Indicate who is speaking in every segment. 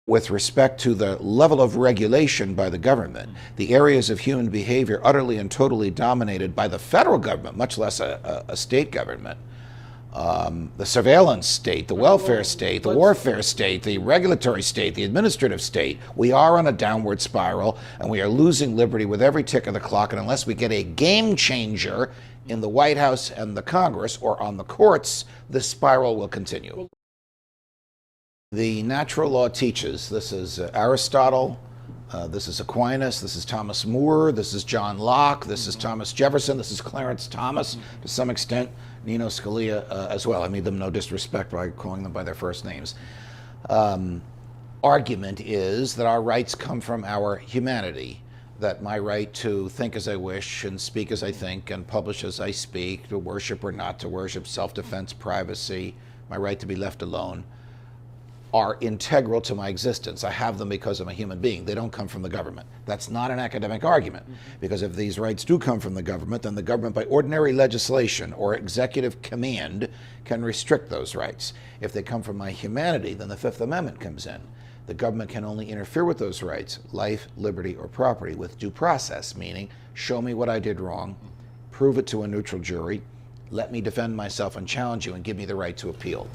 Speaker 1: with respect to the level of regulation by the government, the areas of human behavior utterly and totally dominated by the federal government, much less a state government, the surveillance state, the welfare state, the warfare state, the regulatory state, the administrative state, we are on a downward spiral, and we are losing liberty with every tick of the clock. And unless we get a game changer in the White House and the Congress or on the courts, this spiral will continue. The natural law teaches, this is Aristotle, this is Aquinas, this is Thomas More, this is John Locke, this is Thomas Jefferson, this is Clarence Thomas, to some extent Nino Scalia as well. I mean them no disrespect by calling them by their first names. Argument is that our rights come from our humanity, that my right to think as I wish and speak as I think and publish as I speak, to worship or not to worship, self-defense, privacy, my right to be left alone, are integral to my existence. I have them because I'm a human being. They don't come from the government. That's not an academic argument, because if these rights do come from the government, then the government by ordinary legislation or executive command can restrict those rights. If they come from my humanity, then the Fifth Amendment comes in. The government can only interfere with those rights, life, liberty, or property, with due process, meaning show me what I did wrong, prove it to a neutral jury, let me defend myself and challenge you, and give me the right to appeal.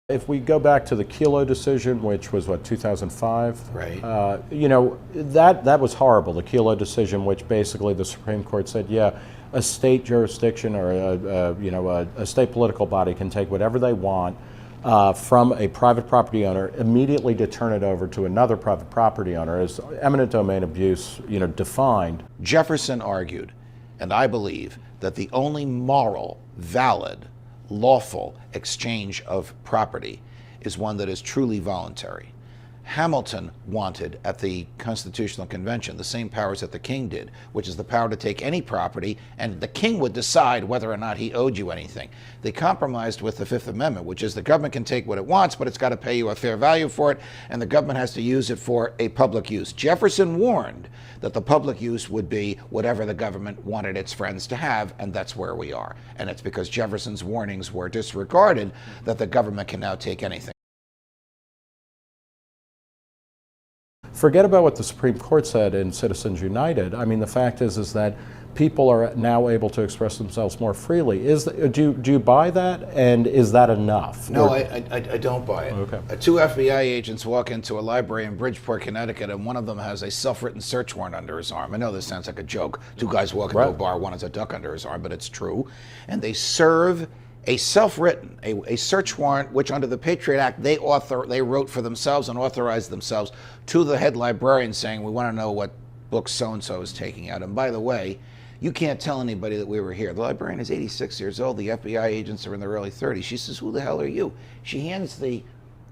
Speaker 2: If we go back to the Kelo decision, which was, what, 2005?
Speaker 1: Right.
Speaker 2: You know, that was horrible, the Kelo decision, which basically the Supreme Court said, yeah, a state jurisdiction or a state political body can take whatever they want from a private property owner, immediately to turn it over to another private property owner, as eminent domain abuse, defined.
Speaker 1: Jefferson argued, and I believe, that the only moral, valid, lawful exchange of property is one that is truly voluntary. Hamilton wanted at the Constitutional Convention the same powers that the king did, which is the power to take any property, and the king would decide whether or not he owed you anything. They compromised with the Fifth Amendment, which is the government can take what it wants, but it's got to pay you a fair value for it, and the government has to use it for a public use. Jefferson warned that the public use would be whatever the government wanted its friends to have, and that's where we are. And it's because Jefferson's warnings were disregarded that the government can now take anything.
Speaker 2: Forget about what the Supreme Court said in Citizens United. I mean, the fact is that people are now able to express themselves more freely. Do you buy that, and is that enough?
Speaker 1: No, I don't buy it.
Speaker 2: Okay.
Speaker 1: Two FBI agents walk into a library in Bridgeport, Connecticut, and one of them has a self-written search warrant under his arm. I know this sounds like a joke. Two guys walk into a bar, one has a duck under his arm, but it's true. And they serve a self-written, a search warrant, which under the Patriot Act, they wrote for themselves and authorized themselves to the head librarian, saying, we want to know what books so-and-so is taking out. And by the way, you can't tell anybody that we were here. The librarian is 86 years old. The FBI agents are in their early 30s. She says, who the hell are you? She hands the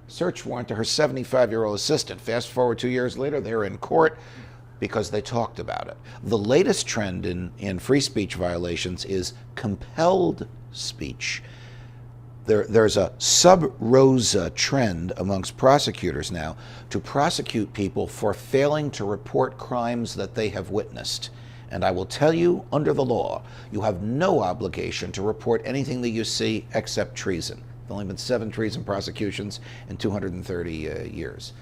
Speaker 1: search warrant to her 75-year-old assistant. Fast forward 2 years later, they're in court because they talked about it. The latest trend in free speech violations is compelled speech. There's a sub rosa trend amongst prosecutors now to prosecute people for failing to report crimes that they have witnessed. And I will tell you, under the law, you have no obligation to report anything that you see except treason. There have only been 7 treason prosecutions in 230 years.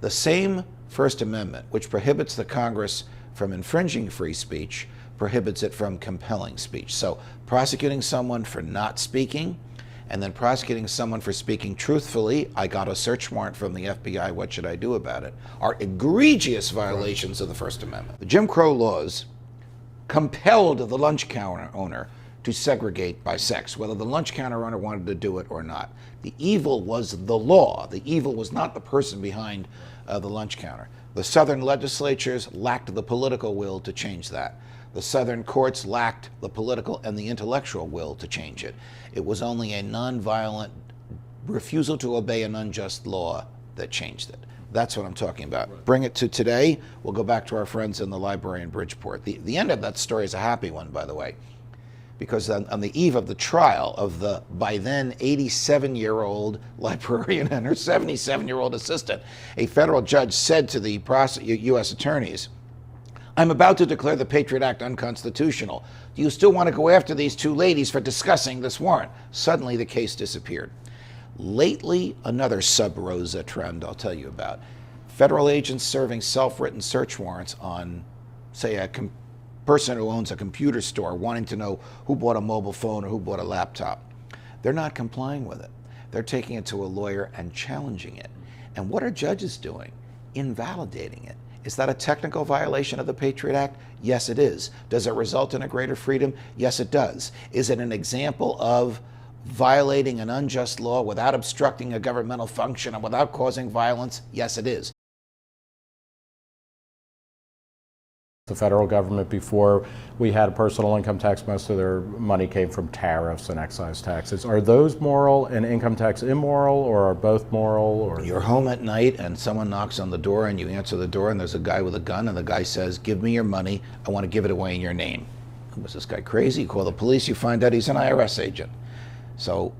Speaker 1: The same First Amendment, which prohibits the Congress from infringing free speech, prohibits it from compelling speech. So prosecuting someone for not speaking, and then prosecuting someone for speaking truthfully, I got a search warrant from the FBI, what should I do about it, are egregious violations of the First Amendment. The Jim Crow laws compelled the lunch counter owner to segregate by sex, whether the lunch counter owner wanted to do it or not. The evil was the law. The evil was not the person behind the lunch counter. The Southern legislatures lacked the political will to change that. The Southern courts lacked the political and the intellectual will to change it. It was only a nonviolent refusal to obey an unjust law that changed it. That's what I'm talking about. Right. Bring it to today. We'll go back to our friends in the library in Bridgeport. The end of that story is a happy one, by the way, because on the eve of the trial of the, by then, 87-year-old librarian and her 77-year-old assistant, a federal judge said to the U.S. attorneys, I'm about to declare the Patriot Act unconstitutional. Do you still want to go after these two ladies for discussing this warrant? Suddenly the case disappeared. Lately, another sub rosa trend I'll tell you about. Federal agents serving self-written search warrants on, say, a person who owns a computer store wanting to know who bought a mobile phone or who bought a laptop. They're not complying with it. They're taking it to a lawyer and challenging it. And what are judges doing? Invalidating it. Is that a technical violation of the Patriot Act? Yes, it is. Does it result in a greater freedom? Yes, it does. Is it an example of violating an unjust law without obstructing a governmental function and without causing violence? Yes, it is.
Speaker 2: The federal government, before we had a personal income tax, most of their money came from tariffs and excise taxes. Are those moral and income tax immoral, or are both moral? Or
Speaker 1: you're home at night and someone knocks on the door and you answer the door and there's a guy with a gun and the guy says, "Give me your money, I want to give it away in your name." Was this guy crazy? You call the police, you find out he's an IRS agent. So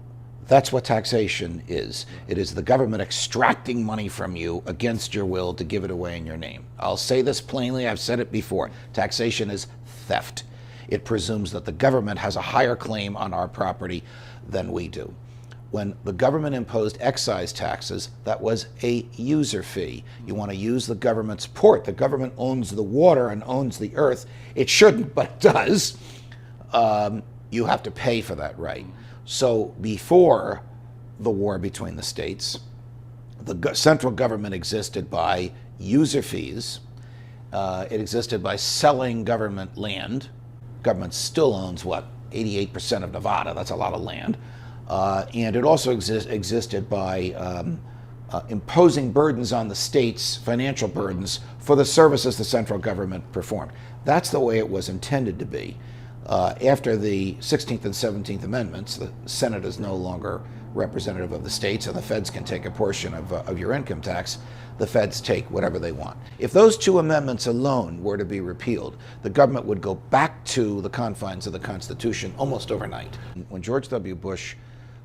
Speaker 1: that's what taxation is. It is the government extracting money from you against your will to give it away in your name. I'll say this plainly, I've said it before. Taxation is theft. It presumes that the government has a higher claim on our property than we do. When the government imposed excise taxes, that was a user fee. You want to use the government's port. The government owns the water and owns the earth. It shouldn't, but it does. You have to pay for that right. So before the war between the states, the central government existed by user fees. It existed by selling government land. Government still owns, 88% of Nevada. That's a lot of land. And it also existed by imposing burdens on the states, financial burdens, for the services the central government performed. That's the way it was intended to be. After the 16th and 17th Amendments, the Senate is no longer representative of the states, and the feds can take a portion of your income tax. The feds take whatever they want. If those two amendments alone were to be repealed, the government would go back to the confines of the Constitution almost overnight. When George W. Bush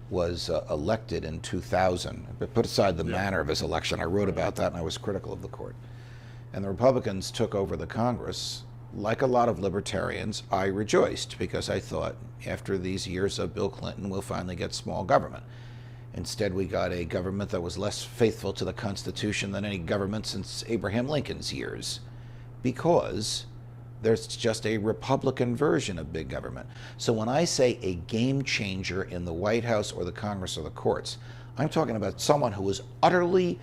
Speaker 1: was elected in 2000, but put aside the manner of his election, I wrote about that and I was critical of the court. And the Republicans took over the Congress. Like a lot of libertarians, I rejoiced because I thought after these years of Bill Clinton, we'll finally get small government. Instead, we got a government that was less faithful to the Constitution than any government since Abraham Lincoln's years, because there's just a Republican version of big government. So when I say a game changer in the White House or the Congress or the courts, I'm talking about someone who is utterly,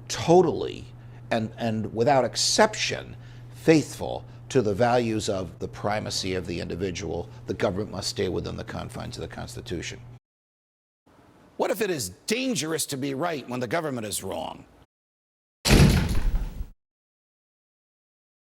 Speaker 1: totally, and without exception, faithful to the values of the primacy of the individual. The government must stay within the confines of the Constitution. What if it is dangerous to be right when the government is wrong?